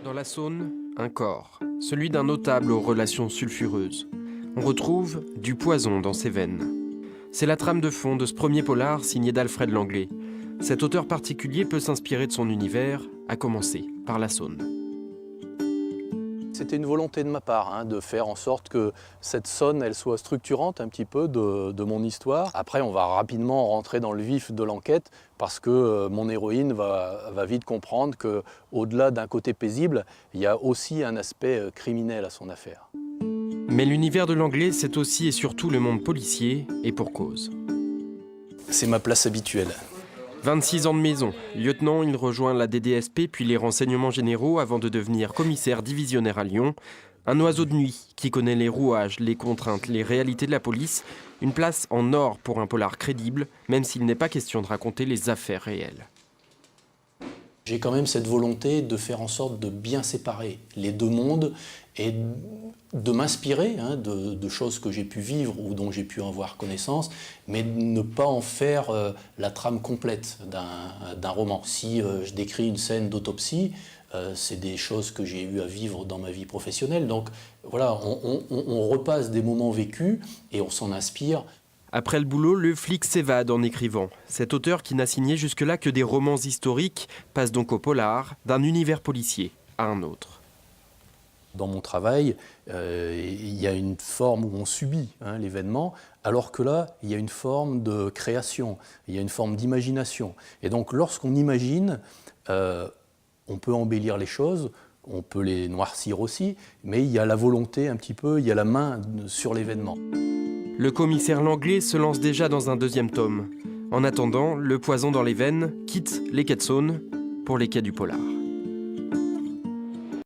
Dans la Saône, un corps, celui d'un notable aux relations sulfureuses. On retrouve du poison dans ses veines. C'est la trame de fond de ce premier polar signé d'Alfred Langlais. Cet auteur particulier peut s'inspirer de son univers, à commencer par la Saône. C'était une volonté de ma part, de faire en sorte que cette Saône elle soit structurante un petit peu de mon histoire. Après, on va rapidement rentrer dans le vif de l'enquête parce que mon héroïne va vite comprendre qu'au-delà d'un côté paisible, il y a aussi un aspect criminel à son affaire. Mais l'univers de Langlais, c'est aussi et surtout le monde policier, et pour cause. C'est ma place habituelle. 26 ans de maison. Lieutenant, il rejoint la DDSP puis les renseignements généraux avant de devenir commissaire divisionnaire à Lyon. Un oiseau de nuit qui connaît les rouages, les contraintes, les réalités de la police. Une place en or pour un polar crédible, même s'il n'est pas question de raconter les affaires réelles. J'ai quand même cette volonté de faire en sorte de bien séparer les deux mondes et de m'inspirer de choses que j'ai pu vivre ou dont j'ai pu avoir connaissance, mais de ne pas en faire la trame complète d'un roman. Si je décris une scène d'autopsie, c'est des choses que j'ai eu à vivre dans ma vie professionnelle. Donc voilà, on repasse des moments vécus et on s'en inspire. Après le boulot, le flic s'évade en écrivant. Cet auteur qui n'a signé jusque-là que des romans historiques passe donc au polar, d'un univers policier à un autre. Dans mon travail, il y a une forme où on subit l'événement, alors que là, il y a une forme de création, il y a une forme d'imagination. Et donc lorsqu'on imagine, on peut embellir les choses, on peut les noircir aussi, mais il y a la volonté un petit peu, il y a la main sur l'événement. Le commissaire Langlais se lance déjà dans un deuxième tome. En attendant, le poison dans les veines quitte les quais de Saône pour les quais du polar.